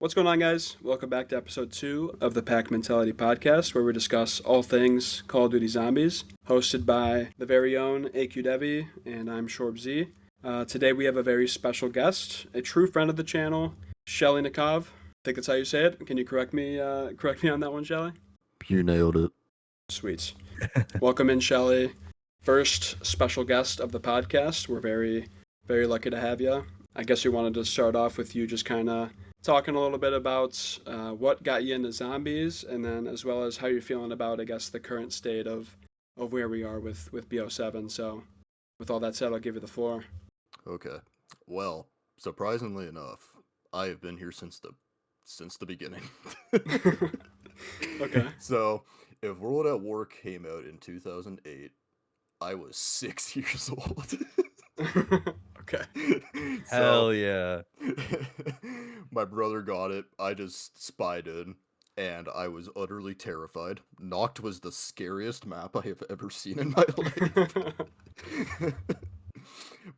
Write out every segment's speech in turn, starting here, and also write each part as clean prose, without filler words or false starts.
What's going on, guys? Welcome back to episode 2 of the Pack Mentality Podcast, where we discuss all things Call of Duty Zombies, hosted by the very own AQ Devi, and I'm Shorb Z. Today we have a very special guest, a true friend of the channel, Shelly Nikov. I think that's how you say it. Can you correct me on that one, Shelly? You nailed it. Sweet. Welcome in, Shelly. First special guest of the podcast. We're very, very lucky to have you. I guess we wanted to start off with you just kind of talking a little bit about what got you into zombies, and then as well as how you're feeling about, I guess, the current state of where we are with BO7. So, with all that said, I'll give you the floor. Okay. Well, surprisingly enough, I have been here since the beginning. Okay. So, if World at War came out in 2008, I was 6 years old. Okay. Hell yeah. My brother got it. I just spied in, and I was utterly terrified. Noct was the scariest map I have ever seen in my life.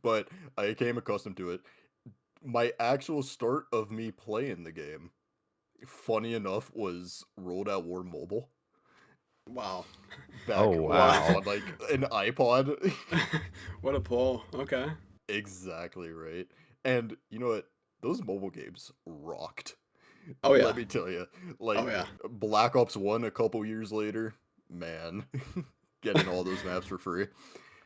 But I became accustomed to it. My actual start of me playing the game, funny enough, was World at War Mobile. Wow. Back Oh, when I was wow. on like an iPod. What a pull. Okay. Exactly right. And you know what? Those mobile games rocked. Oh yeah. Let me tell you. Like Oh yeah. Black Ops 1 a couple years later, man, getting all those maps for free.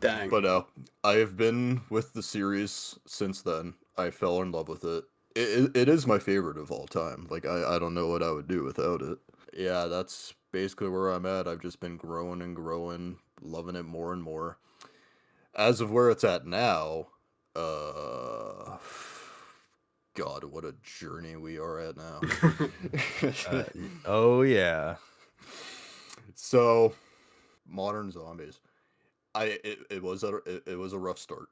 Dang. But I have been with the series since then. I fell in love with it. It is my favorite of all time. Like, I don't know what I would do without it. Yeah, that's basically where I'm at. I've just been growing and growing, loving it more and more. As of where it's at now, uh, God, what a journey we are at now. Oh yeah. So, modern zombies. It was a rough start.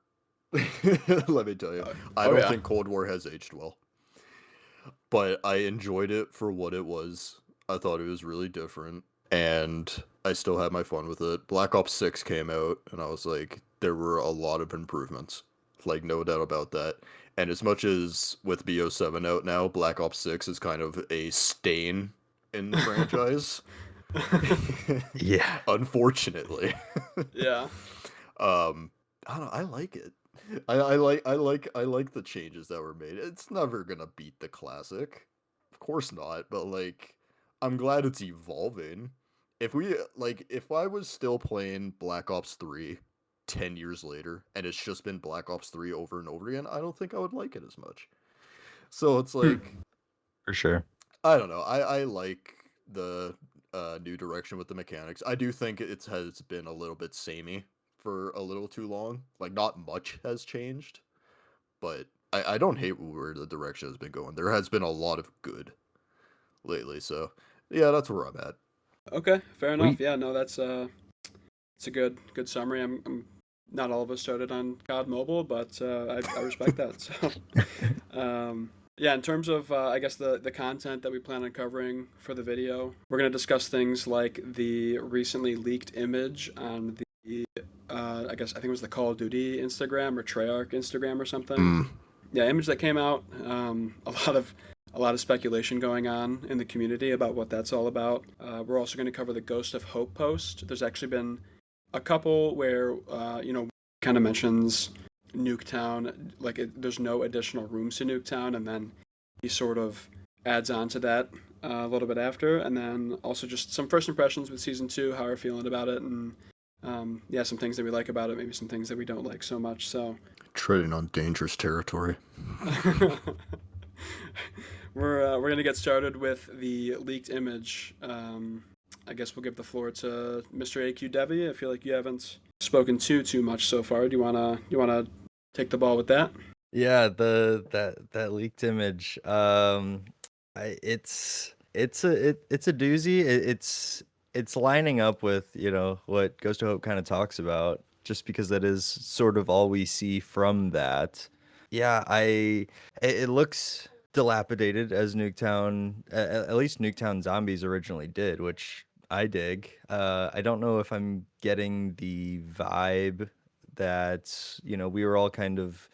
Let me tell you. I Oh don't yeah. think Cold War has aged well. But I enjoyed it for what it was. I thought it was really different, and I still had my fun with it. Black Ops 6 came out, and I was like, there were a lot of improvements. Like, no doubt about that. And as much as with BO7 out now, Black Ops 6 is kind of a stain in the franchise. Yeah. Unfortunately. Yeah. I don't know, I like it. I like the changes that were made. It's never gonna beat the classic. Of course not, but like I'm glad it's evolving. If I was still playing Black Ops 3 10 years later and it's just been Black Ops 3 over and over again, I don't think I would like it as much. So it's Hmm. like For sure. I don't know. I like the new direction with the mechanics. I do think it has been a little bit samey for a little too long. Like not much has changed, but I don't hate where the direction has been going. There has been a lot of good lately, so yeah, that's where I'm at. Okay. Fair enough. We Yeah. No, that's it's a good summary. I'm not all of us started on COD Mobile, but I respect that. So, yeah, in terms of I guess the content that we plan on covering for the video, we're gonna discuss things like the recently leaked image on the I think it was the Call of Duty Instagram or Treyarch Instagram or something. Mm. Yeah, image that came out. A lot of speculation going on in the community about what that's all about. We're also going to cover the Ghost of Hope post. There's actually been a couple where kind of mentions Nuketown, like there's no additional rooms to Nuketown, and then he sort of adds on to that a little bit after, and then also just some first impressions with season 2, how we're feeling about it, and yeah, some things that we like about it, maybe some things that we don't like so much. So Treading on dangerous territory. we're gonna get started with the leaked image. I guess we'll give the floor to Mr. AQ Devi. I feel like you haven't spoken too much so far. Do you wanna take the ball with that? Yeah, that leaked image. It's a doozy. It's lining up with, what Ghost of Hope kind of talks about, just because that is sort of all we see from that. Yeah, it looks dilapidated as Nuketown, at least Nuketown Zombies originally did, which I dig. I don't know if I'm getting the vibe that, we were all kind of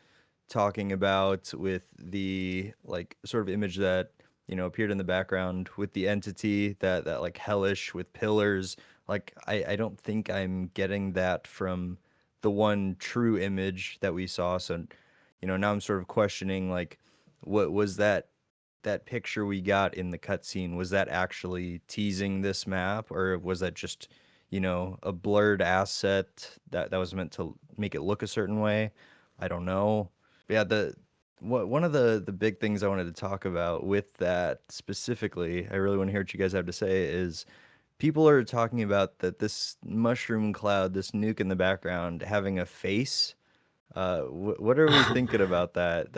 talking about with the like sort of image that, appeared in the background with the entity that like hellish with pillars. Like I don't think I'm getting that from the one true image that we saw. So, now I'm sort of questioning like what was that picture we got in the cutscene, was that actually teasing this map, or was that just, a blurred asset that was meant to make it look a certain way? I don't know. But yeah, one of the big things I wanted to talk about with that specifically, I really want to hear what you guys have to say, is people are talking about that this mushroom cloud, this nuke in the background, having a face. What are we thinking about that?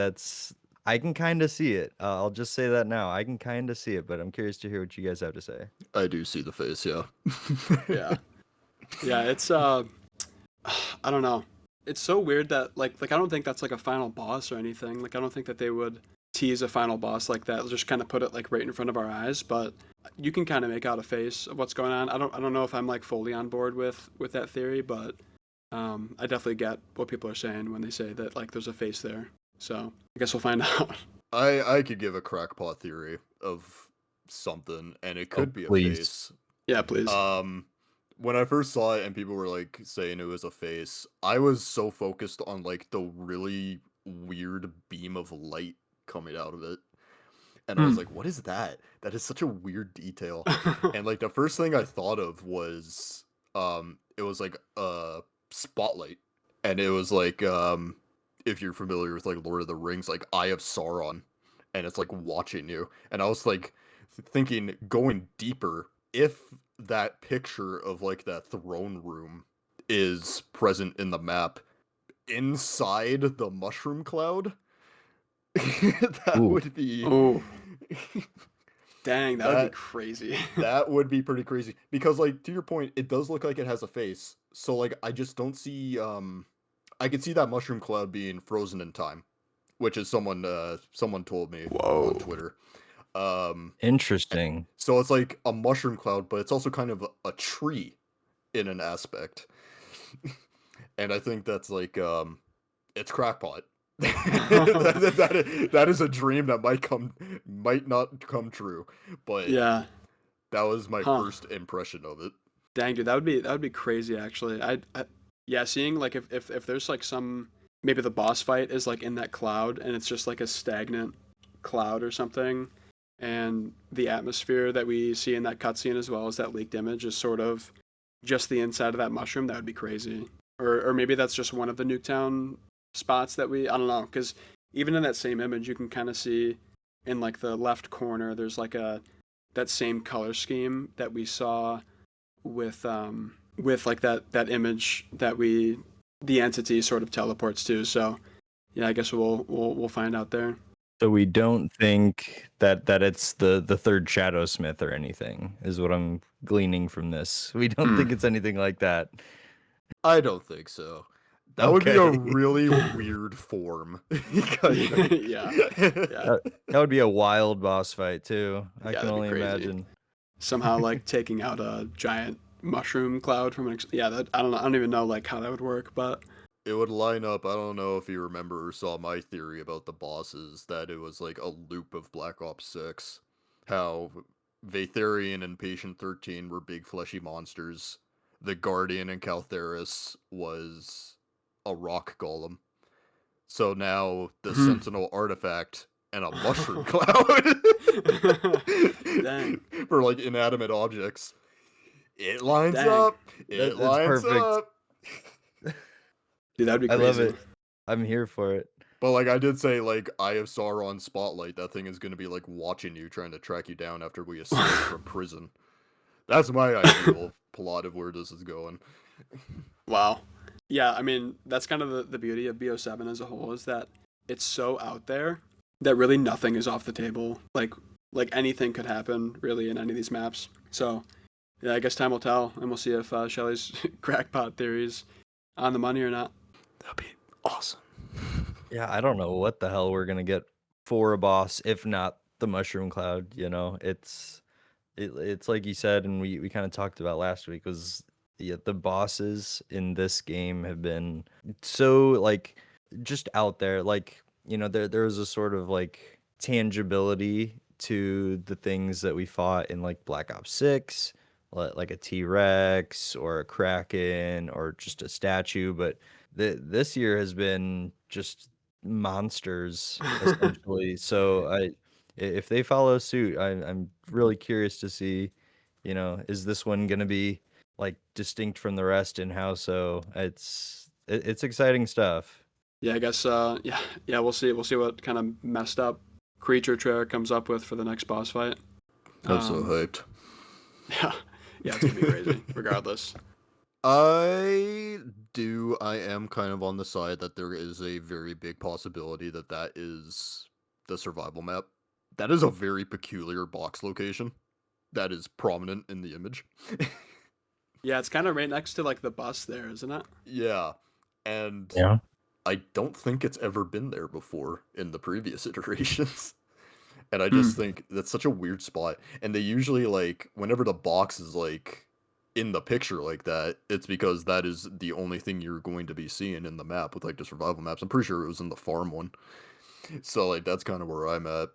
I can kind of see it. I'll just say that now. I can kind of see it, but I'm curious to hear what you guys have to say. I do see the face, yeah. Yeah. Yeah, it's I don't know. It's so weird that like I don't think that's like a final boss or anything. Like I don't think that they would tease a final boss like that. Just kind of put it like right in front of our eyes, but you can kind of make out a face of what's going on. I don't know if I'm like fully on board with that theory, but I definitely get what people are saying when they say that like there's a face there. So I guess we'll find out. I could give a crackpot theory of something, and it Oh, could be a please. face. Yeah, please. When I first saw it and people were like saying it was a face, I was so focused on like the really weird beam of light coming out of it. And I was like, what is that? That is such a weird detail. And like the first thing I thought of was it was like a spotlight. And it was like if you're familiar with like Lord of the Rings, like Eye of Sauron, and it's like watching you. And I was like thinking, going deeper, if that picture of like that throne room is present in the map inside the mushroom cloud, that Ooh. would be Oh, dang, that would be that crazy. that would be pretty crazy, because like to your point, it does look like it has a face. So like I just don't see I could see that mushroom cloud being frozen in time, which is someone told me on Whoa. Twitter. Interesting. So it's like a mushroom cloud, but it's also kind of a tree in an aspect. And I think that's like it's crackpot. That is a dream that might not come true, but Yeah. that was my Huh. first impression of it. Dang, dude, that would be crazy actually. Yeah, seeing like if there's like some maybe the boss fight is like in that cloud and it's just like a stagnant cloud or something, and the atmosphere that we see in that cutscene as well as that leaked image is sort of just the inside of that mushroom, that would be crazy. Or maybe that's just one of the Nuketown spots that I don't know, because even in that same image you can kind of see in like the left corner there's like a that same color scheme that we saw with like that image that the entity sort of teleports to. So yeah, I guess we'll find out there. So we don't think that it's the third Shadow Smith or anything, is what I'm gleaning from this. We don't think it's anything like that. I don't think so. That would be a Okay. really weird form. Yeah, yeah, That would be a wild boss fight too. I yeah. can That'd be only crazy. imagine. Somehow like taking out a giant mushroom cloud from yeah. That I don't know. I don't even know like how that would work, but It would line up. I don't know if you remember or saw my theory about the bosses, that it was like a loop of Black Ops 6. How Vatherian and Patient 13 were big fleshy monsters. The Guardian and Caltheris was a rock golem. So now the Sentinel artifact and a mushroom cloud Dang. for like inanimate objects. It lines Dang. up. That's It lines perfect. up. Dude, that'd be I love crazy. it. I'm here for it. But like I did say, like Eye of Sauron Spotlight, that thing is gonna be like watching you, trying to track you down after we escape from prison. That's my ideal plot of where this is going. Wow. Yeah, I mean, that's kind of the beauty of BO7 as a whole, is that it's so out there that really nothing is off the table. Like anything could happen really in any of these maps. So yeah, I guess time will tell, and we'll see if Shelly's crackpot theories on the money or not. That'd be awesome. Yeah, I don't know what the hell we're gonna get for a boss if not the mushroom cloud. It's like you said, and we kind of talked about last week, was the bosses in this game have been so like just out there. Like, there was a sort of like tangibility to the things that we fought in like Black Ops 6, like a T-Rex or a Kraken or just a statue, but this year has been just monsters essentially. So if they follow suit, I'm really curious to see, is this one going to be like distinct from the rest and how so? It's exciting stuff. Yeah, I guess. Yeah. We'll see. We'll see what kind of messed up creature Treyarch comes up with for the next boss fight. I'm so hyped. Yeah, yeah, it's gonna be crazy. Regardless. I am kind of on the side that there is a very big possibility that that is the survival map. That is a very peculiar box location that is prominent in the image. Yeah, it's kind of right next to like the bus there, isn't it? Yeah, and Yeah. I don't think it's ever been there before in the previous iterations. And I just think that's such a weird spot. And they usually, like, whenever the box is, like, in the picture like that, it's because that is the only thing you're going to be seeing in the map with, like, the survival maps. I'm pretty sure it was in the farm one. So, like, that's kind of where I'm at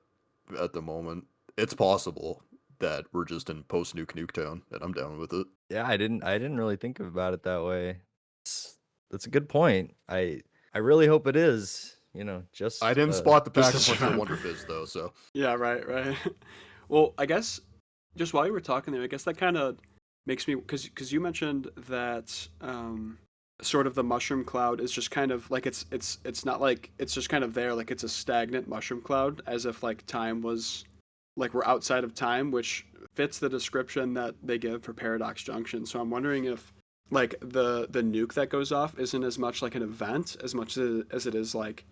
the moment. It's possible that we're just in post-Nuke Nuketown, and I'm down with it. Yeah, I didn't really think about it that way. That's a good point. I really hope it is. Just I didn't spot the just pack to punch for survive. Wonder Fizz, though, so... Yeah, right. Well, I guess just while you were talking there, I guess that kind of makes me because you mentioned that sort of the mushroom cloud is just kind of like it's not like it's just kind of there, like it's a stagnant mushroom cloud, as if like time was like we're outside of time, which fits the description that they give for Paradox Junction. So I'm wondering if like the nuke that goes off isn't as much like an event as much as it is like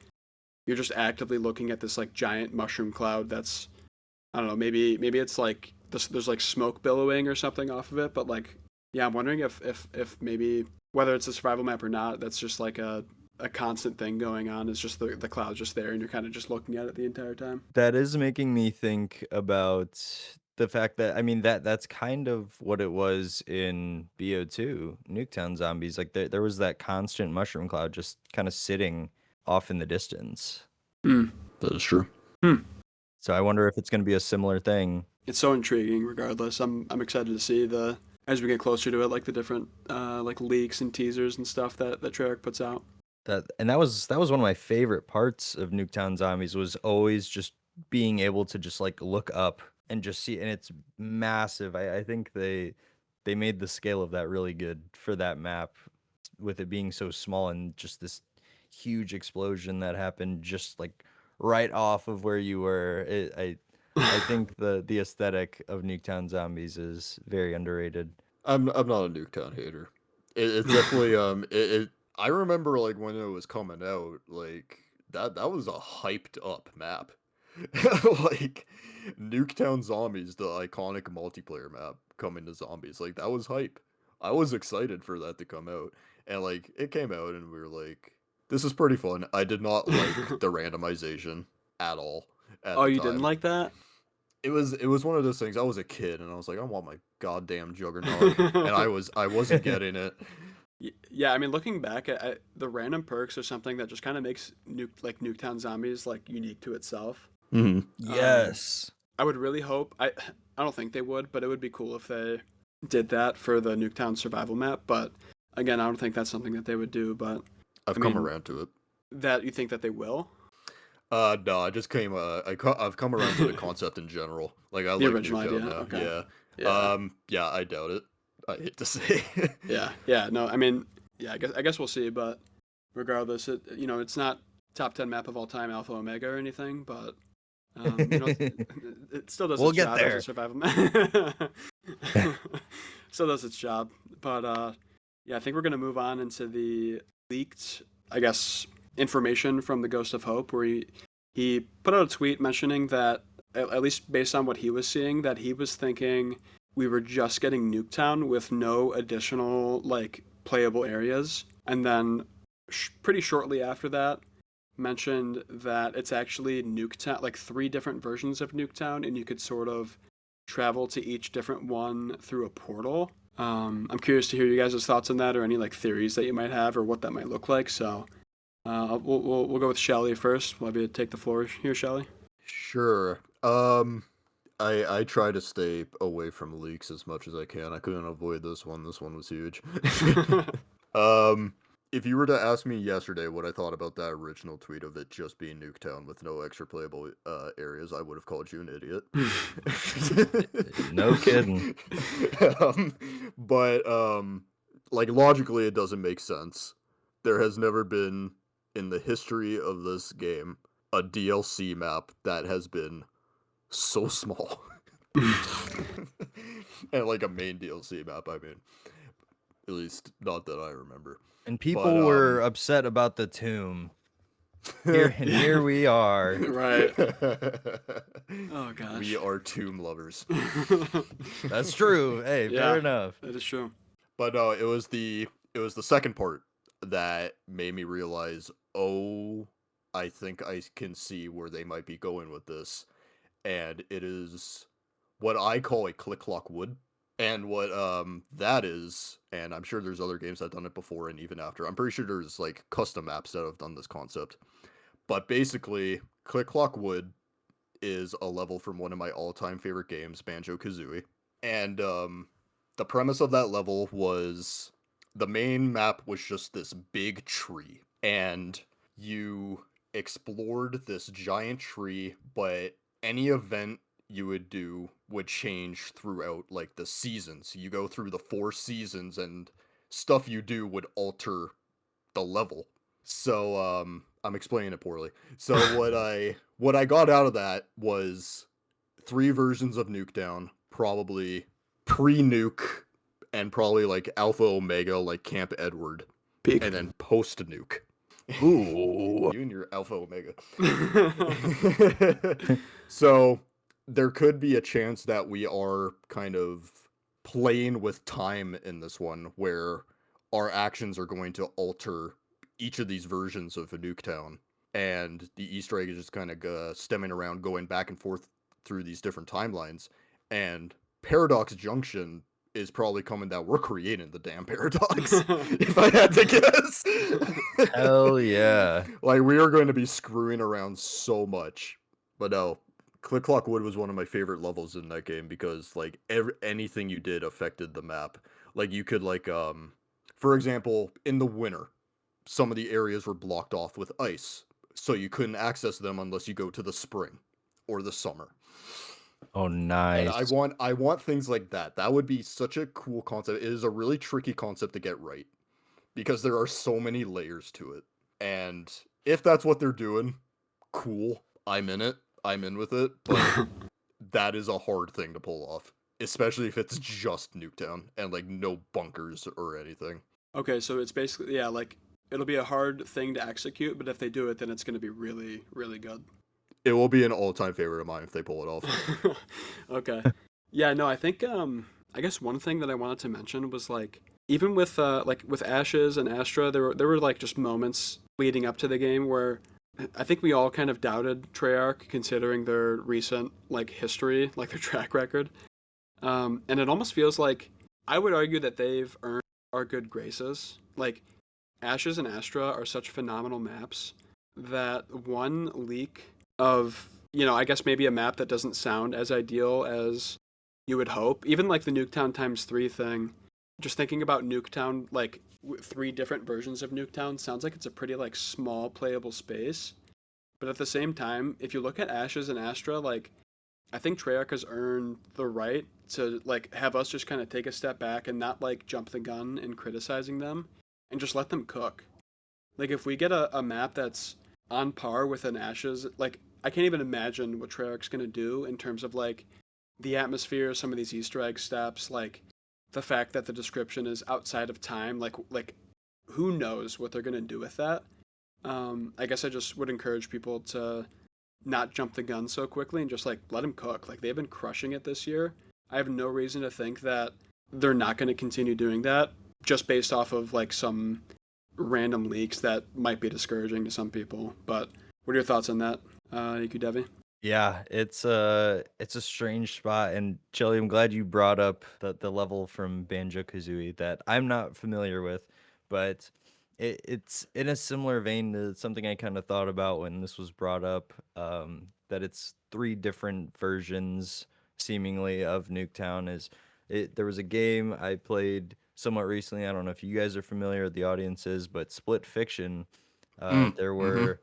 you're just actively looking at this like giant mushroom cloud that's I don't know, maybe it's like there's like smoke billowing or something off of it, but like yeah, I'm wondering if maybe whether it's a survival map or not, that's just like a constant thing going on. It's just the cloud just there and you're kind of just looking at it the entire time. That is making me think about the fact that, I mean, that's kind of what it was in BO2, Nuketown Zombies. Like there was that constant mushroom cloud just kind of sitting off in the distance. That is true. So I wonder if it's going to be a similar thing. It's so intriguing regardless. I'm excited to see the as we get closer to it, like the different like leaks and teasers and stuff that Treyarch puts out. That was one of my favorite parts of Nuketown Zombies, was always just being able to just like look up and just see, and it's massive. I think they made the scale of that really good for that map, with it being so small and just this huge explosion that happened just like right off of where you were. I think the aesthetic of Nuketown Zombies is very underrated. I'm not a Nuketown hater. It's definitely I remember like when it was coming out, like that was a hyped up map. Like Nuketown Zombies, the iconic multiplayer map coming to Zombies, like that was hype. I was excited for that to come out, and like it came out, and we were like, "This is pretty fun." I did not like the randomization at all at Oh, the you didn't time. like that? It was one of those things. I was a kid, and I was like, "I want my goddamn Juggernaut," and I wasn't getting it. Yeah, I mean, looking back at the random perks are something that just kind of makes Nuketown Zombies like unique to itself. Mm-hmm. Yes. I would really hope I don't think they would, but it would be cool if they did that for the Nuketown survival map. But again, I don't think that's something that they would do. But I've come around to it. that you think that they will? No, I just came. I've come around to the concept in general. Like I The like original Nuketown idea. now. Okay. Yeah. Yeah. Yeah. I doubt it. I hate to say. Yeah. No, I mean, yeah. I guess we'll see. But regardless, it's not top 10 map of all time, Alpha Omega or anything. But it still does We'll its get job there. as a survival map. Still does its job. But yeah, I think we're gonna move on into the leaked, I guess, information from the Ghost of Hope, where he put out a tweet mentioning that at least based on what he was seeing, that he was thinking we were just getting Nuketown with no additional like playable areas, and then pretty shortly after that mentioned that it's actually Nuketown, like 3 different versions of Nuketown, and you could sort of travel to each different one through a portal. I'm curious to hear you guys' thoughts on that, or any like theories that you might have, or what that might look like. So we'll go with Shelly first. We'll have you take the floor here, Shelly. Sure. I try to stay away from leaks as much as I can. I couldn't avoid this one. This one was huge. um, if you were to ask me yesterday what I thought about that original tweet of it just being Nuketown with no extra playable areas, I would have called you an idiot. No kidding. um, but like logically, it doesn't make sense. There has never been in the history of this game a DLC map that has been so small. And like a main DLC map, I mean. At least not that I remember. And But people were upset about the tomb. Here we are. Right. Oh gosh. We are tomb lovers. That's true. Hey, Yeah. fair enough. That is true. But no, it was the second part that made me realize, oh, I think I can see where they might be going with this. And it is what I call a click clock wood. And what that is, and I'm sure there's other games that have done it before and even after. I'm pretty sure there's like custom apps that have done this concept. But basically, Click Clock Wood is a level from one of my all-time favorite games, Banjo-Kazooie. And the premise of that level was the main map was just this big tree, and you explored this giant tree, but any event you would do would change throughout like the seasons. You go through the 4 seasons, and stuff you do would alter the level. So I'm explaining it poorly. So what I got out of that was 3 versions of Nukedown, probably pre-nuke and probably like Alpha Omega, like Camp Edward, Peak. and then post-nuke. Ooh. You and your Alpha Omega. So there could be a chance that we are kind of playing with time in this one, where our actions are going to alter each of these versions of a Nuketown, and the Easter egg is just kind of stemming around, going back and forth through these different timelines. And Paradox Junction is probably coming that we're creating the damn paradox, if I had to guess. Hell yeah. Like, we are going to be screwing around so much. But no, Click Clock Wood was one of my favorite levels in that game because, like, anything you did affected the map. Like, you could, like, for example, in the winter, some of the areas were blocked off with ice, so you couldn't access them unless you go to the spring or the summer. Oh, And nice. I want things like that. That would be such a cool concept. It is a really tricky concept to get right because there are so many layers to it. And if that's what they're doing, cool. I'm in it. I'm in with it. But that is a hard thing to pull off, especially if it's just Nuketown and like no bunkers or anything. Okay, so it's basically, yeah, like it'll be a hard thing to execute, but if they do it, then it's going to be really, really good. It will be an all-time favorite of mine if they pull it off. Okay. Yeah, no, I think I guess one thing that I wanted to mention was like even with Ashes and Astra, there were like just moments leading up to the game where I think we all kind of doubted Treyarch considering their recent like history, like their track record. And it almost feels like I would argue that they've earned our good graces. Like Ashes and Astra are such phenomenal maps that one leak of, I guess maybe a map that doesn't sound as ideal as you would hope. Even like the Nuketown times 3 thing, just thinking about Nuketown, like 3 different versions of Nuketown sounds like it's a pretty like small playable space. But at the same time, if you look at Ashes and Astra, like I think Treyarch has earned the right to like have us just kind of take a step back and not like jump the gun in criticizing them and just let them cook. Like if we get a map that's on par with an Ashes, like I can't even imagine what Treyarch's gonna do in terms of like the atmosphere, some of these Easter egg steps, like the fact that the description is outside of time, like who knows what they're gonna do with that. I guess I just would encourage people to not jump the gun so quickly and just like let them cook. Like they've been crushing it this year. I have no reason to think that they're not going to continue doing that just based off of like some random leaks that might be discouraging to some people. But what are your thoughts on that, Iku Devi? Yeah, it's a strange spot, and Chili, I'm glad you brought up the level from Banjo-Kazooie that I'm not familiar with, but it's in a similar vein to something I kind of thought about when this was brought up, that it's 3 different versions seemingly of Nuketown is there was a game I played somewhat recently. I don't know if you guys are familiar, the audience is, but Split Fiction. Mm, There mm-hmm. were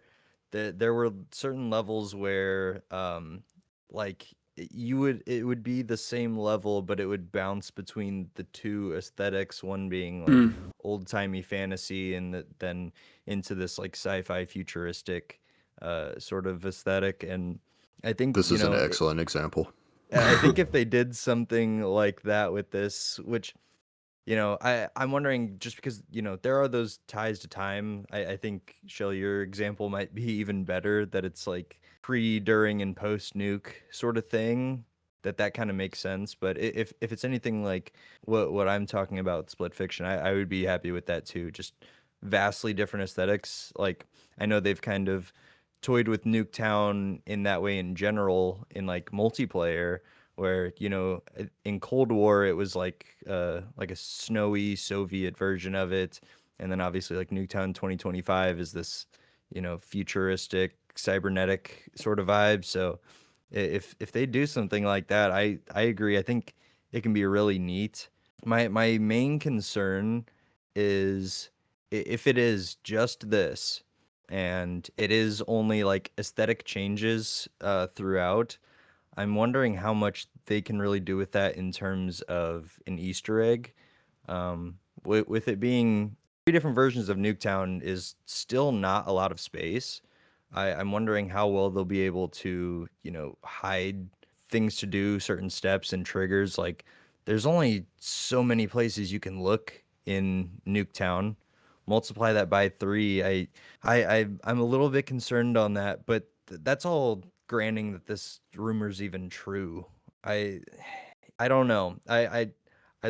there were certain levels where like it would be the same level, but it would bounce between the two aesthetics, one being like Mm. old-timey fantasy and then into this like sci-fi futuristic sort of aesthetic. And I think, This is an excellent example. I think if they did something like that with this, which I'm wondering, just because there are those ties to time. I think, Shelley, your example might be even better, that it's like pre, during, and post nuke sort of thing. That kind of makes sense. But if it's anything like what I'm talking about, Split Fiction, I would be happy with that too. Just vastly different aesthetics. Like, I know they've kind of toyed with Nuketown in that way in general in like multiplayer, where in Cold War it was like a snowy Soviet version of it, and then obviously like Nuketown 2025 is this futuristic cybernetic sort of vibe. So if they do something like that, I agree. I think it can be really neat. My main concern is if it is just this and it is only like aesthetic changes throughout. I'm wondering how much they can really do with that in terms of an Easter egg. With it being three different versions of Nuketown is still not a lot of space. I'm wondering how well they'll be able to, hide things to do, certain steps and triggers. Like, there's only so many places you can look in Nuketown. Multiply that by three. I'm a little bit concerned on that, but that's all granting that this rumor's even true. I I don't know. I'd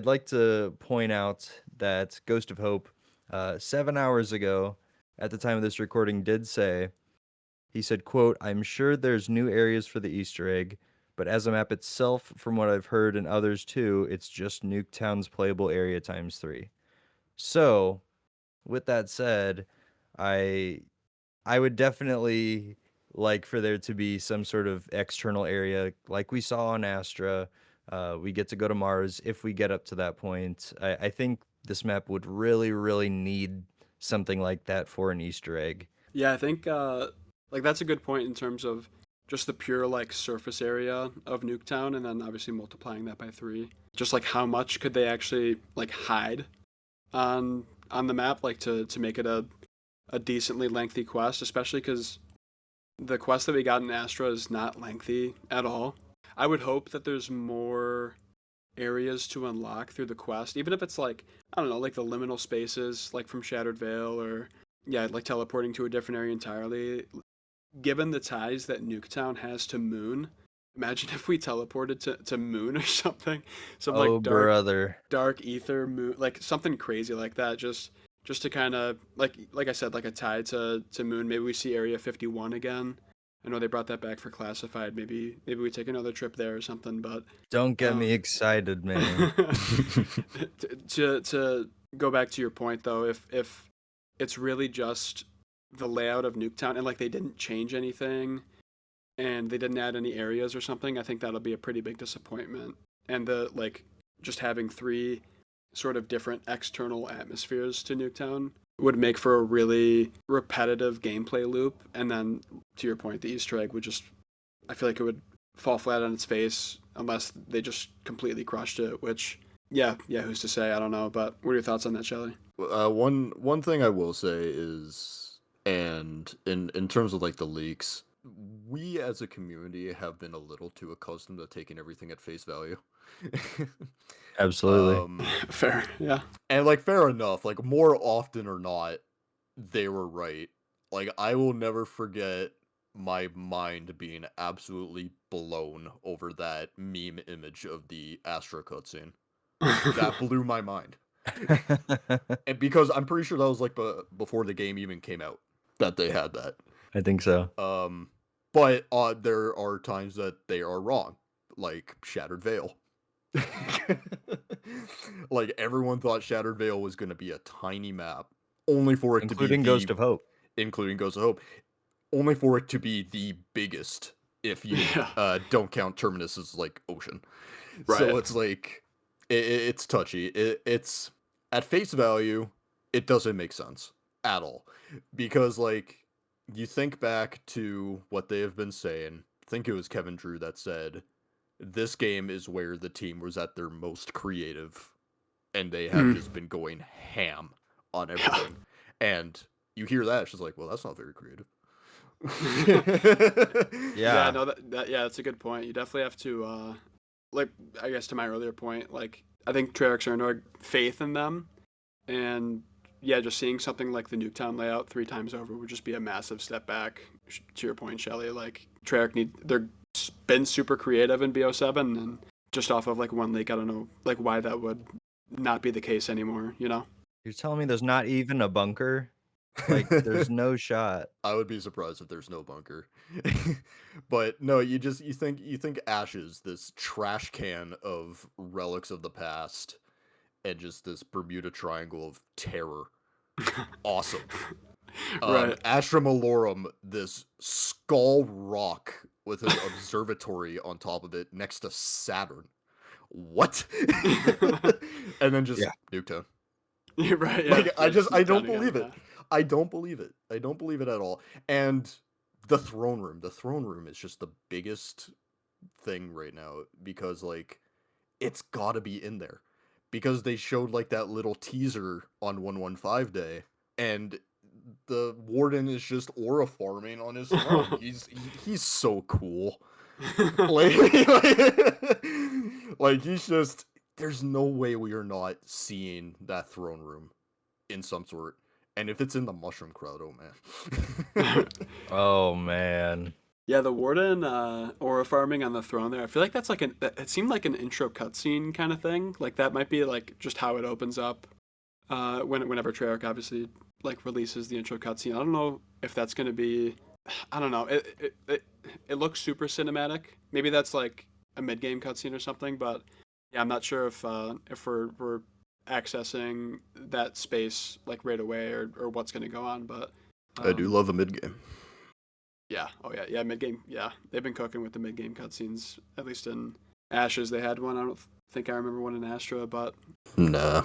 like to point out that Ghost of Hope, 7 hours ago, at the time of this recording, did say, he said, "quote I'm sure there's new areas for the Easter egg, but as a map itself, from what I've heard and others too, it's just Nuketown's playable area times three." So, with that said, I I would definitely like for there to be some sort of external area like we saw on Astra. We get to go to Mars if we get up to that point. I think this map would really, really need something like that for an Easter egg. Yeah, I think like that's a good point in terms of just the pure like surface area of Nuketown, and then obviously multiplying that by three. Just like how much could they actually like hide on the map, like to make it a decently lengthy quest, especially because the quest that we got in Astra is not lengthy at all. I would hope that there's more areas to unlock through the quest, even if it's like, I don't know, like the liminal spaces, like from Shattered Veil, or yeah, like teleporting to a different area entirely. Given the ties that Nuketown has to Moon, imagine if we teleported to Moon or something, some Oh, like brother. dark ether moon, like something crazy like that. Just to kind of like I said, like a tie to Moon. Maybe we see Area 51 again. I know they brought that back for classified. Maybe we take another trip there or something. But Don't get me um, excited, man. to go back to your point though, if it's really just the layout of Nuketown and like they didn't change anything and they didn't add any areas or something, I think that'll be a pretty big disappointment. And the like just having three sort of different external atmospheres to Nuketown would make for a really repetitive gameplay loop. And then to your point, the Easter egg would just, I feel like it would fall flat on its face unless they just completely crushed it. Which yeah, who's to say? I don't know. But what are your thoughts on that, Shelley? One thing I will say is, and in terms of like the leaks, we as a community have been a little too accustomed to taking everything at face value. Absolutely. um, Fair, yeah. and like fair enough, like more often or not, they were right. Like I will never forget my mind being absolutely blown over that meme image of the Astra cutscene. That blew my mind. And because I'm pretty sure that was like before the game even came out that they had that. I think so. Um, but there are times that they are wrong, like Shattered Veil. Like everyone thought Shattered Veil was going to be a tiny map, only for it to be Including Ghost of Hope. including Ghost of Hope, only for it to be the biggest if you Yeah. don't count Terminus as like ocean. So Right. it's like it's touchy. It's at face value, it doesn't make sense at all because like you think back to what they have been saying. I think it was Kevin Drew that said this game is where the team was at their most creative and they have Mm. just been going ham on Yeah. everything. And you hear that, she's like, well, that's not very creative. Yeah, Yeah. no, yeah, that's a good point. You definitely have to, like, I guess to my earlier point, like, I think Treyarch's earned our faith in them, and yeah, just seeing something like the Nuketown layout 3 times over would just be a massive step back. To your point, Shelly, like they're been super creative in BO7, and just off of like one leak, I don't know like why that would not be the case anymore. You know? You're telling me there's not even a bunker? Like, there's no shot. I would be surprised if there's no bunker. But no, you think Ashes, this trash can of relics of the past, and just this Bermuda Triangle of terror. Awesome. Right. Astra Malorum, this skull rock with an observatory on top of it next to Saturn. What? And then just Yeah. Nuketown. You're right. Yeah. Like Yeah. Just I Nuketown don't again. believe it. Yeah. I don't believe it. I don't believe it at all. And the throne room. The throne room is just the biggest thing right now because like it's got to be in there. Because they showed like that little teaser on 115 day and the warden is just aura farming on his throne. He's so cool. Like, like he's just there's no way we are not seeing that throne room in some sort. And if it's in the mushroom crowd, oh man. Oh man. Yeah, the warden aura farming on the throne there. I feel like that's like it seemed like an intro cutscene kind of thing. Like that might be like just how it opens up whenever Treyarch obviously like releases the intro cutscene. I don't know if that's going to be I don't know. It looks super cinematic. Maybe that's like a mid-game cutscene or something, but yeah, I'm not sure if we're accessing that space like right away or what's going to go on, but I do um love a mid game. yeah. Oh yeah. Yeah. Mid game. Yeah. They've been cooking with the mid game cutscenes. At least in Ashes, they had one. I don't think I remember one in Astra, but Nah.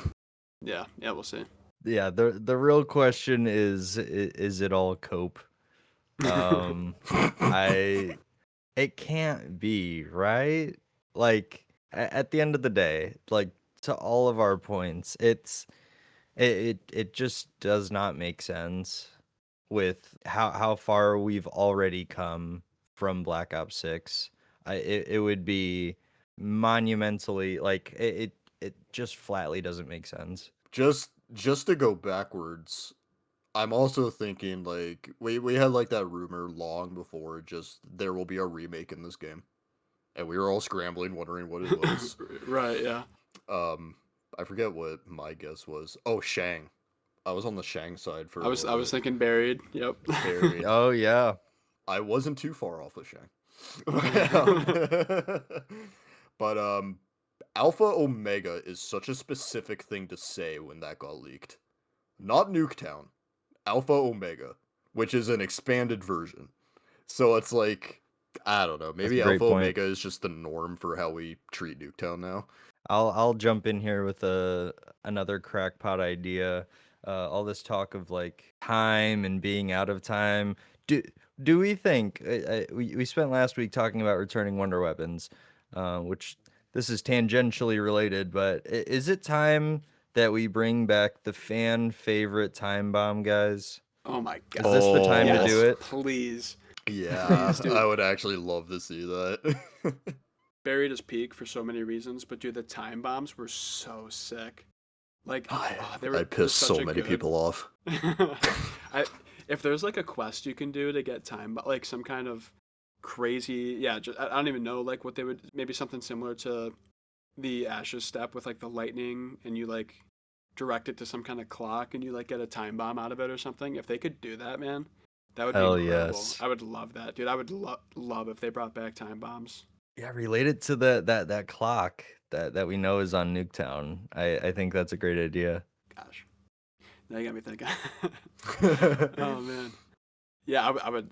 yeah. Yeah. We'll see. Yeah, the real question is it all cope? I it can't be, right? Like at the end of the day, like to all of our points, it just does not make sense with how far we've already come from Black Ops 6. It would be monumentally like it just flatly doesn't make sense. Just to go backwards, I'm also thinking like we had like that rumor long before just there will be a remake in this game. And we were all scrambling wondering what it was. Right. Yeah. Um I forget what my guess was. Oh, Shang. I was on the Shang side for I a was little I was bit. thinking buried. Yep. Buried. Oh yeah. I wasn't too far off with Shang. But Alpha Omega is such a specific thing to say when that got leaked. Not Nuketown. Alpha Omega, which is an expanded version. So it's like I don't know. That's a Maybe great Alpha point. Omega is just the norm for how we treat Nuketown now. I'll jump in here with another crackpot idea. All this talk of like time and being out of time. Do we think we spent last week talking about returning wonder weapons, which this is tangentially related, but is it time that we bring back the fan favorite time bomb, guys? Oh my Is this the god. time to Oh, do Yes. it? Please. yeah. Please, dude. I would actually love to see that. Buried is peak for so many reasons, but dude, the time bombs were so sick. Like, they were I just pissed such so a many good. people off. I if there's like a quest you can do to get time, but like some kind of crazy, yeah, I don't even know like what they would maybe something similar to the Ashes step with like the lightning and you like direct it to some kind of clock and you like get a time bomb out of it or something. If they could do that, man, that would be Hell incredible. yes. I would love that, dude. I would love if they brought back time bombs. Yeah, related to that clock that we know is on Nuketown. I think that's a great idea. Gosh, now you got me thinking. Oh man, yeah, I would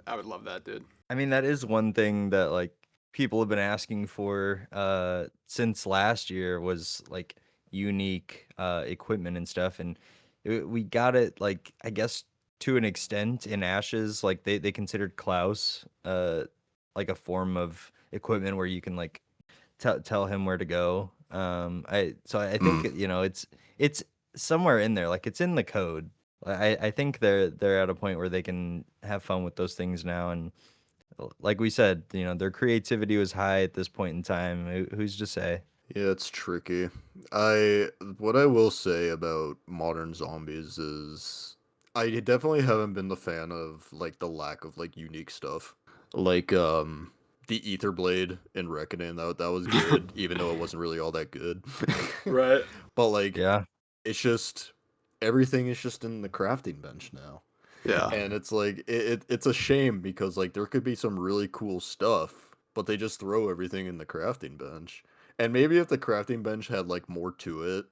I would love that, dude. I mean, that is one thing that like people have been asking for since last year was like unique equipment and stuff, and we got it like I guess to an extent in Ashes. Like they considered Klaus like a form of equipment where you can like tell him where to go. I think Mm. it's somewhere in there, like it's in the code. I think they're at a point where they can have fun with those things now, and like we said, their creativity was high at this point in time. Who's to say? Yeah, it's tricky. I what I will say about modern zombies is I definitely haven't been the fan of like the lack of like unique stuff. Like the Ether Blade in Reckoning, that was good, even though it wasn't really all that good. Right. But like Yeah, it's just everything is just in the crafting bench now. Yeah. And it's like it's a shame because like there could be some really cool stuff, but they just throw everything in the crafting bench. And maybe if the crafting bench had like more to it,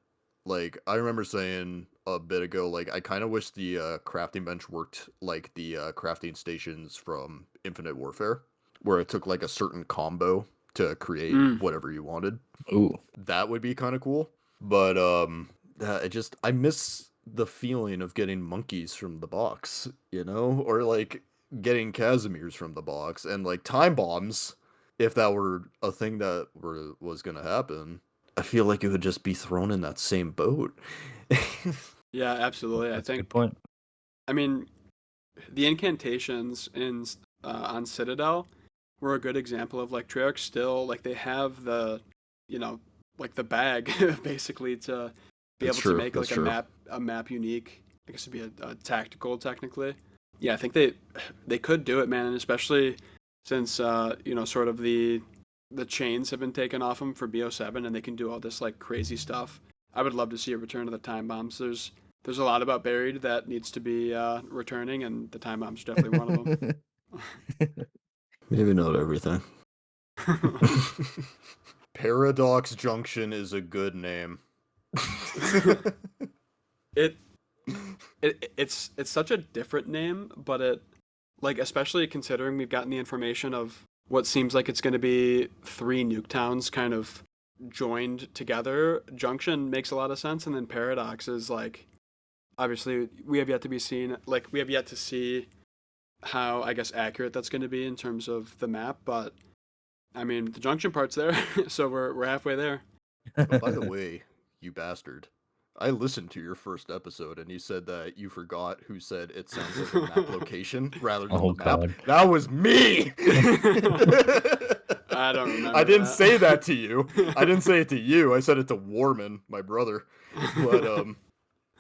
like I remember saying a bit ago, like I kind of wish the crafting bench worked like the crafting stations from Infinite Warfare, where it took like a certain combo to create Mm. whatever you wanted. ooh, That would be kind of cool. But I miss the feeling of getting monkeys from the box, or like getting Casimirs from the box and like time bombs. If that were a thing that was gonna happen, I feel like it would just be thrown in that same boat. Yeah, absolutely. I that's a good think. point. I mean, the incantations in on Citadel were a good example of like Treyarch still like they have the, you know, like the bag basically to be That's able to true. make That's like true. a map unique. I guess it'd be a tactical technically. Yeah, I think they could do it, man, and especially since sort of the chains have been taken off them for BO7 and they can do all this like crazy stuff. I would love to see a return of the time bombs. There's a lot about Buried that needs to be returning, and the time bomb's definitely one of Maybe not everything. them. Paradox Junction is a good name. it it's such a different name, but it like especially considering we've gotten the information of what seems like it's going to be three nuke towns kind of joined together. Junction makes a lot of sense, and then Paradox is like obviously we have yet to be seen. Like we have yet to see how I guess accurate that's going to be in terms of the map, but I mean the Junction part's there, so we're halfway there. Oh, by the way, you bastard. I listened to your first episode and you said that you forgot who said it sounds like a map location rather than Oh the map. God. That was me! I don't I remember didn't that. say that to you. I didn't say it to you. I said it to Warman, my brother. But oh,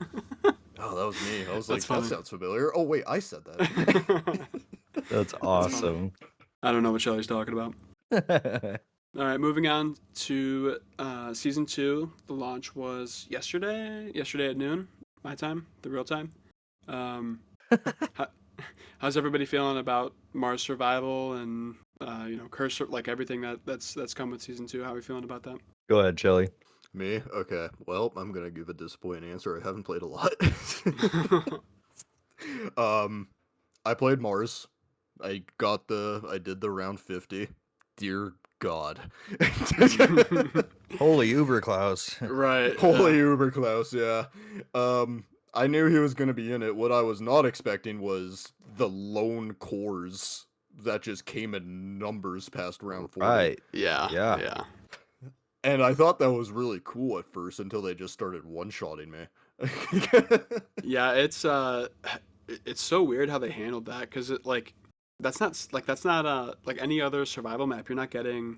that was me. I was That's like, that funny. sounds familiar. Oh wait, I said that. That's That's funny. awesome. I don't know what Shelly's talking about. All right, moving on to season 2. The launch was yesterday at noon, my time, the real time. How, how's everybody feeling about Mars Survival and Cursor, like everything that's come with season 2? How are we feeling about that? Go ahead, Shelly. Me? Okay. Well, I'm gonna give a disappointing answer. I haven't played a lot. um, I played Mars. I did the round 50. Dear God. Holy Uber Klaus. Right. Holy Yeah. Uber Klaus, yeah. I knew he was gonna be in it. What I was not expecting was the lone cores that just came in numbers past round 40. Right. Yeah. Yeah. Yeah. And I thought that was really cool at first until they just started one-shotting me. Yeah. It's so weird how they handled that because that's not like any other survival map. You're not getting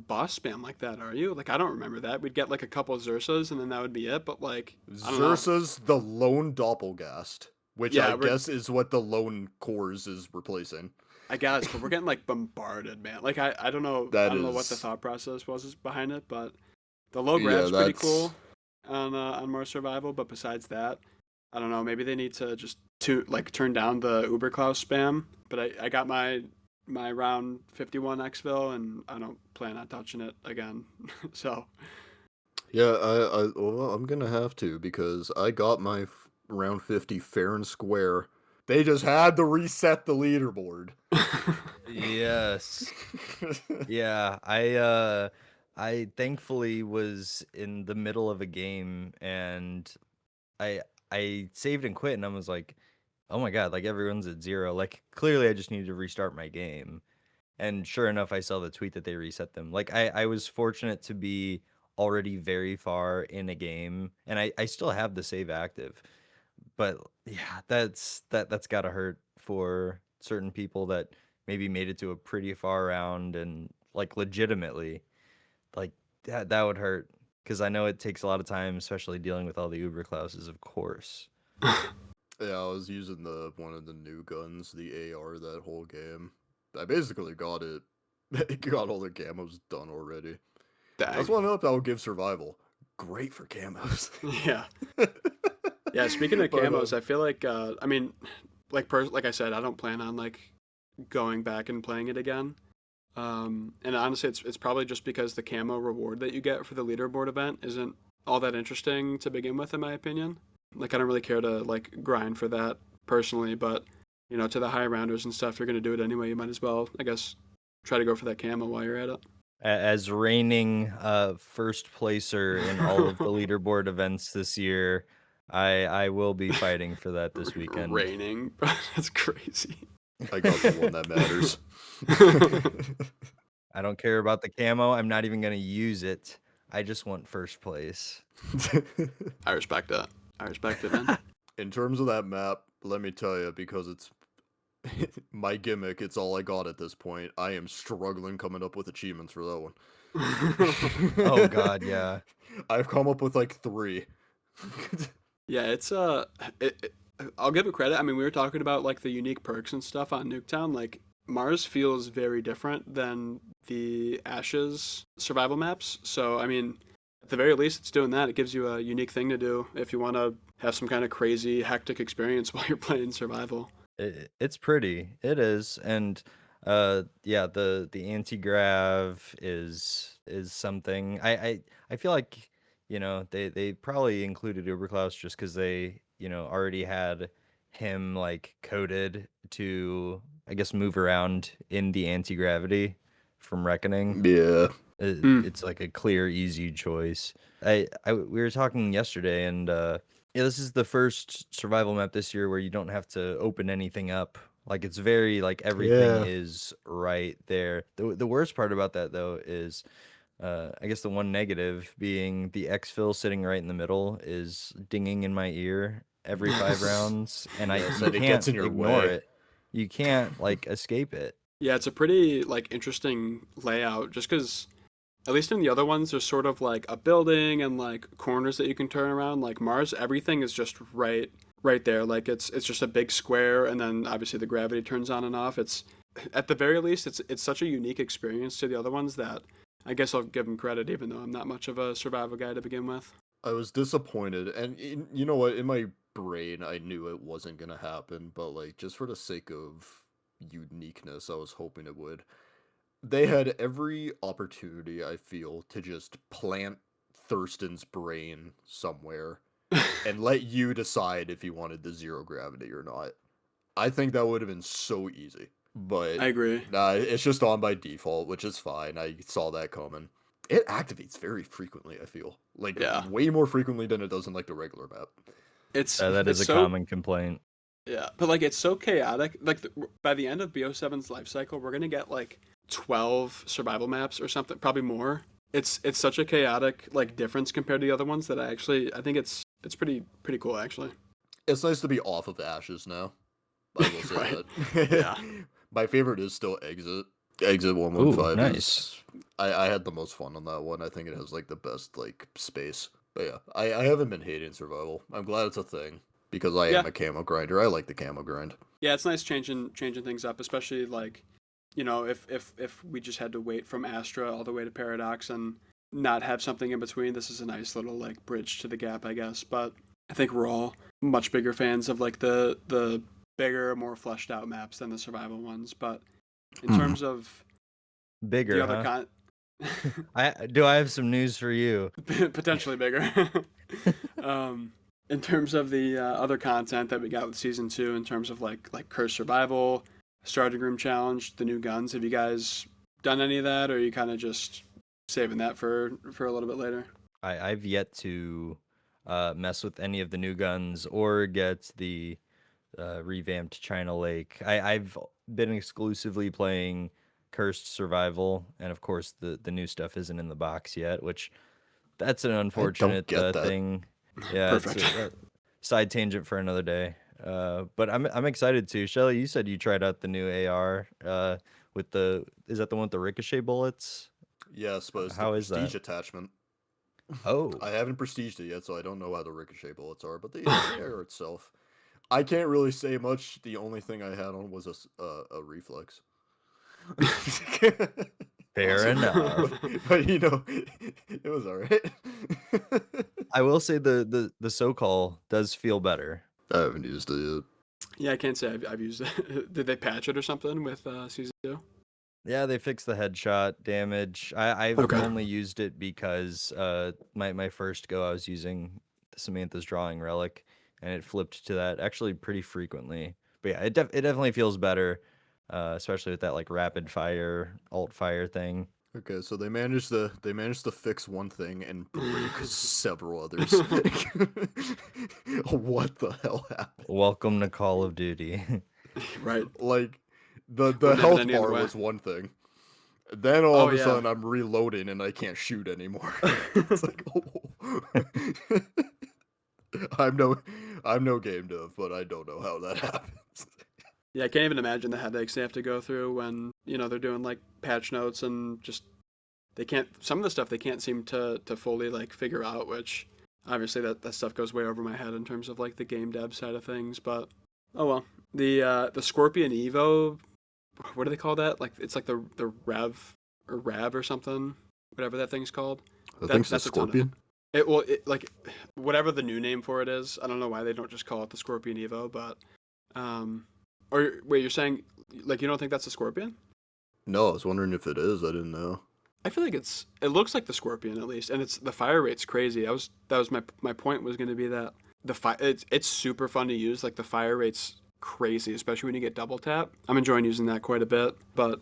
boss spam like that, are you? Like I don't remember that. We'd get like a couple of Xursas and then that would be it. But like I don't know. Xursa's the lone Doppelgast, which I Yeah, guess is what the lone cores is replacing. I guess, but we're getting like bombarded, man. Like I don't know. I That don't know what the is, thought process was behind it, but the low yeah, grab's pretty that's cool on Mars Survival. But besides that, I don't know. Maybe they need to just turn down the Uber Klaus spam. But I got my round 51 exfil and I don't plan on touching it again. So yeah. Well, I'm gonna have to because I got my round 50 fair and square. They just had to reset the leaderboard. Yes. Yeah, I thankfully was in the middle of a game and I I saved and quit and I was like, "Oh my God, like everyone's at 0." Like clearly I just needed to restart my game. And sure enough, I saw the tweet that they reset them. Like I was fortunate to be already very far in a game and I still have the save active. But yeah, that's gotta hurt for certain people that maybe made it to a pretty far round and like legitimately like that would hurt because I know it takes a lot of time, especially dealing with all the Uber classes, of course. Yeah, I was using the one of the new guns, the AR, that whole game. I basically got it. Got all the camos done already. That's Dang. one up that would give survival. Great for camos. Yeah. Yeah, speaking of But camos, I feel like I mean, like I said, I don't plan on like going back and playing it again. And honestly, it's probably just because the camo reward that you get for the leaderboard event isn't all that interesting to begin with, in my opinion. Like I don't really care to like grind for that personally, but to the high rounders and stuff, you're gonna do it anyway. You might as well, I guess, try to go for that camo while you're at it. As reigning first placer in all of the leaderboard events this year, I will be fighting for that this weekend. Raining, that's crazy. I got the one that matters. I don't care about the camo. I'm not even gonna use it. I just want first place. I respect that. I respect it, man. In terms of that map, let me tell you, because it's my gimmick, it's all I got at this point. I am struggling coming up with achievements for that one. Oh God, yeah. I've come up with like 3. Yeah, it's I'll give it credit. I mean, we were talking about like the unique perks and stuff on Nuketown. Like Mars feels very different than the Ashes survival maps. So I mean, at the very least, it's doing that. It gives you a unique thing to do if you want to have some kind of crazy, hectic experience while you're playing survival. It's pretty. It is. And yeah, the anti-grav is something. I feel like, they probably included Uberklaus just because they, already had him like coded to, I guess, move around in the anti-gravity from Reckoning. Yeah. Hmm. It's like a clear, easy choice. We were talking yesterday, and yeah, this is the first survival map this year where you don't have to open anything up. Like it's very like everything Yeah. is right there. The worst part about that though is, I guess the one negative being the exfil sitting right in the middle is dinging in my ear every 5 rounds, and Yes, you and it gets can't in your ignore way. it. You can't like escape it. Yeah, it's a pretty like interesting layout. Just because, at least in the other ones, there's sort of like a building and like corners that you can turn around. Like Mars, everything is just right there. Like it's just a big square, and then obviously the gravity turns on and off. It's at the very least, it's such a unique experience to the other ones that I guess I'll give them credit, even though I'm not much of a survival guy to begin with. I was disappointed, and you know what? In my brain, I knew it wasn't gonna happen, but like just for the sake of uniqueness, I was hoping it would. They had every opportunity, I feel, to just plant Thurston's brain somewhere and let you decide if you wanted the zero gravity or not. I think that would have been so easy. But I agree. nah, it's just on by default, which is fine. I saw that coming. It activates very frequently, I feel. Like Yeah, way more frequently than it does in like the regular map. That is it's a so common complaint. yeah, but like it's so chaotic. Like by the end of BO7's life cycle, we're gonna get like 12 survival maps or something, probably more. It's such a chaotic like difference compared to the other ones that I think it's pretty cool actually. It's nice to be off of Ashes now. I will say Right. Yeah. that. My favorite is still Exit. Exit Ooh, 115 nice. is I had the most fun on that one. I think it has like the best like space. But yeah, I haven't been hating survival. I'm glad it's a thing because I am Yeah. a camo grinder. I like the camo grind. Yeah, it's nice changing things up, especially like, if we just had to wait from Astra all the way to Paradox and not have something in between, this is a nice little like bridge to the gap, I guess. But I think we're all much bigger fans of like the bigger, more fleshed out maps than the survival ones. But in Mhm. terms of the Bigger, other huh? con I have some news for you. potentially bigger. um, in terms of the other content that we got with season 2, in terms of like curse survival, starting room challenge, the new guns. Have you guys done any of that, or are you kind of just saving that for a little bit later? I've yet to mess with any of the new guns or get the revamped China Lake. I've been exclusively playing Cursed Survival, and of course the new stuff isn't in the box yet, which that's an I don't unfortunate get that. thing. Yeah, it's Perfect. a side tangent for another day. But I'm excited too. Shelly, you said you tried out the new AR with the is that the one with the ricochet bullets? Yes, but it's the How is that? prestige attachment. Oh, I haven't prestiged it yet, so I don't know how the ricochet bullets are. But the AR itself, I can't really say much. The only thing I had on was a reflex. fair Awesome. enough. but it was alright. I will say the SoCal does feel better. I haven't used it yet. Yeah, I can't say I've used it. Did they patch it or something with season 2? Yeah, they fixed the headshot damage. I've Okay. only used it because my first go I was using Samantha's drawing relic, and it flipped to that actually pretty frequently. But yeah, it definitely feels better, especially with that like rapid fire alt fire thing. Okay, so they managed to fix one thing and break several others. What the hell happened? Welcome to Call of Duty. Right. Like the Wouldn't have been health any other bar way. was one thing. Then all Oh of a yeah. sudden I'm reloading and I can't shoot anymore. It's like, oh. I'm no I'm no game dev, but I don't know how that happens. Yeah, I can't even imagine the headaches they have to go through when, they're doing like patch notes and just they can't some of the stuff they can't seem to fully like figure out, which obviously that stuff goes way over my head in terms of like the game dev side of things, but oh well. The Scorpion Evo, what do they call that? Like it's like the Rev or Rav or something, whatever that thing's called. I think it's a That's a ton of scorpion. like whatever the new name for it is. I don't know why they don't just call it the Scorpion Evo, but or wait, you're saying like you don't think that's a Scorpion? No, I was wondering if it is. I didn't know. I feel like it looks like the Scorpion at least, and it's the fire rate's crazy. That was my point was going to be that it's super fun to use. Like the fire rate's crazy, especially when you get double tap. I'm enjoying using that quite a bit, but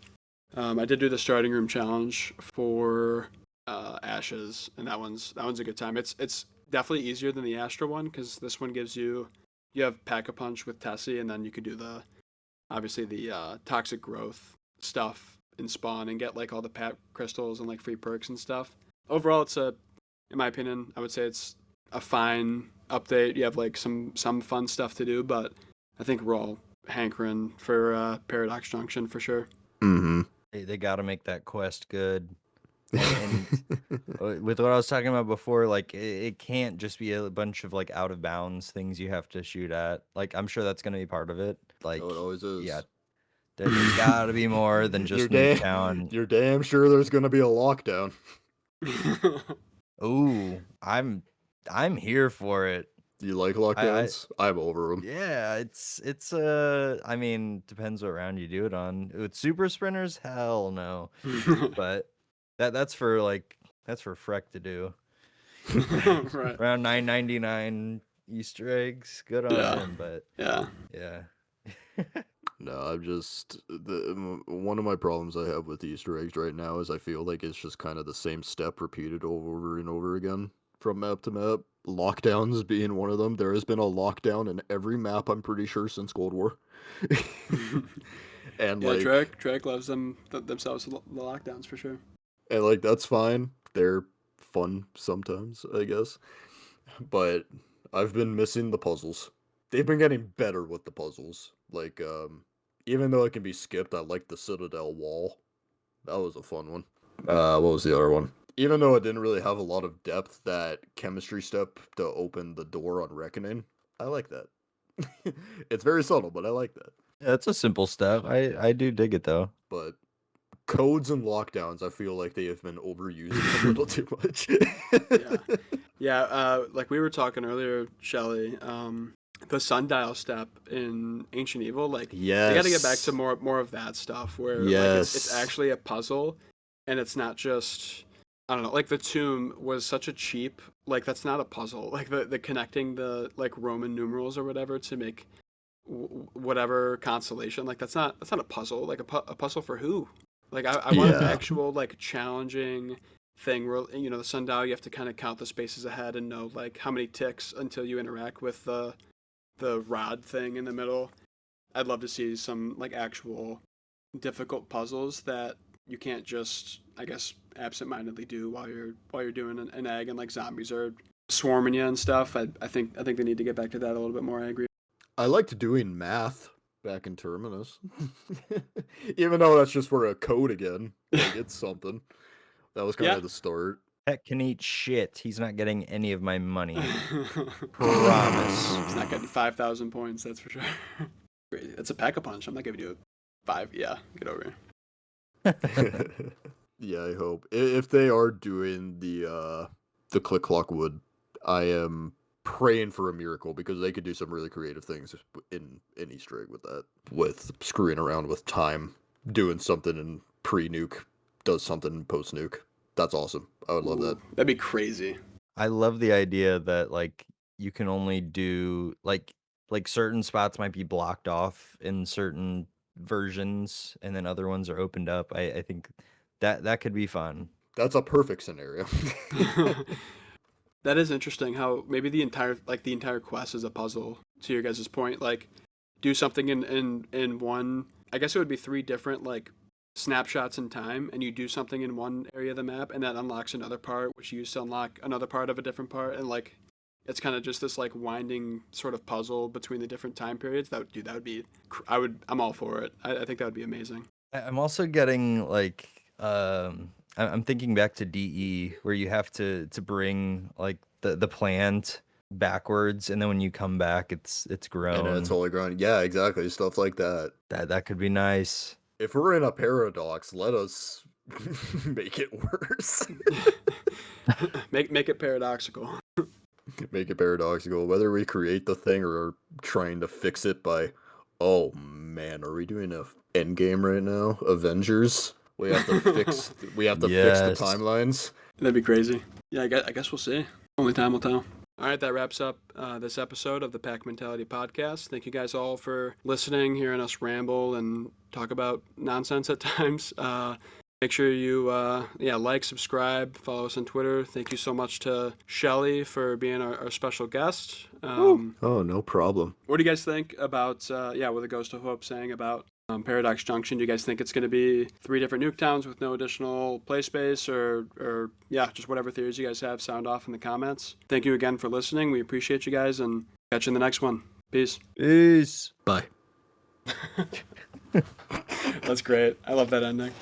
I did do the starting room challenge for Ashes, and that one's a good time. It's definitely easier than the Astra one because this one gives you have Pack a Punch with Tessie, and then you could do obviously the toxic growth stuff in spawn and get like all the pat crystals and like free perks and stuff. Overall, in my opinion, I would say it's a fine update. You have like some fun stuff to do, but I think we're all hankering for Paradox Junction for sure. Mm-hmm. They got to make that quest good. And with what I was talking about before, like it can't just be a bunch of like out of bounds things you have to shoot at. Like I'm sure that's gonna be part of it. Like Oh, it always is. yeah, there's got to be more than just Nuketown. You're damn sure there's gonna be a lockdown. Ooh, I'm here for it. You like lockdowns? I'm over them. Yeah, it's I mean, depends what round you do it on. With super sprinters, hell no. But that's for Freck to do. Right. Around 999 Easter eggs, good on Yeah. him. But Yeah. yeah, No, I'm just one of my problems I have with Easter eggs right now is I feel like it's just kind of the same step repeated over and over again from map to map. Lockdowns being one of them. There has been a lockdown in every map, I'm pretty sure, since Cold War. And Yeah, like, Drake loves themselves the lockdowns for sure. and like that's fine. They're fun sometimes, I guess. But I've been missing the puzzles. They've been getting better with the puzzles. Like, even though it can be skipped, I like the Citadel wall. That was a fun one. What was the other one? Even though it didn't really have a lot of depth, that chemistry step to open the door on Reckoning, I like that. It's very subtle, but I like that. yeah, it's a simple step. I do dig it though. But codes and lockdowns, I feel like they have been overused a little too much. Yeah. Yeah, like we were talking earlier, Shelly, the sundial step in Ancient Evil, like they got to get back to more of that stuff where like it's actually a puzzle and it's not just I don't know, like the tomb was such a cheap like that's not a puzzle. Like the connecting the like Roman numerals or whatever to make whatever constellation. Like that's not a puzzle. Like a puzzle for who? Like I want an Yeah. actual like challenging thing where the sundial you have to kind of count the spaces ahead and know like how many ticks until you interact with the rod thing in the middle. I'd love to see some like actual difficult puzzles that you can't just, I guess, absentmindedly do while you're doing an egg and like zombies are swarming you and stuff. I think they need to get back to that a little bit more. I agree. I liked doing math back in Terminus. Even though that's just for a code again. Like, it's something. That was kind Yeah. of the start. Heck can eat shit. He's not getting any of my money. It's Promise. not getting 5,000 points, that's for sure. Crazy. That's a pack-a-punch. I'm not giving you a 5. Yeah, get over here. Yeah, I hope. If they are doing the Click Clock Wood, I am praying for a miracle because they could do some really creative things in Easter egg with that. With screwing around with time, doing something in pre-nuke, does something in post-nuke. That's awesome. I would love that. That'd be crazy. I love the idea that like you can only do like certain spots might be blocked off in certain versions and then other ones are opened up. I think that could be fun. That's a perfect scenario. That is interesting how maybe the entire quest is a puzzle, to your guys' point. Like do something in one, I guess it would be 3 different like snapshots in time, and you do something in one area of the map and that unlocks another part which you use to unlock another part of a different part, and like it's kind of just this like winding sort of puzzle between the different time periods. That would be I'm all for it. I think that would be amazing. I'm also getting like I'm thinking back to DE where you have to bring like the plant backwards and then when you come back it's grown. And it's totally grown. Yeah, exactly. Stuff like that. That could be nice. If we're in a paradox, let us make it worse. Make it paradoxical. Make it paradoxical. Whether we create the thing or are trying to fix it by, oh man, are we doing a end game right now? Avengers. We have to fix. We have to fix Yes. the timelines. That'd be crazy. Yeah, I guess we'll see. Only time will tell. All right, that wraps up this episode of the Pack Mentality Podcast. Thank you guys all for listening, hearing us ramble and talk about nonsense at times. Make sure you like, subscribe, follow us on Twitter. Thank you so much to Shelly for being our special guest. Oh, no problem. What do you guys think about what the Ghost of Hope saying about Paradox Junction? Do you guys think it's going to be 3 different nuke towns with no additional play space, or just whatever theories you guys have, sound off in the comments. Thank you again for listening. We appreciate you guys, and catch you in the next one. Peace. Peace. Bye. That's great. I love that ending.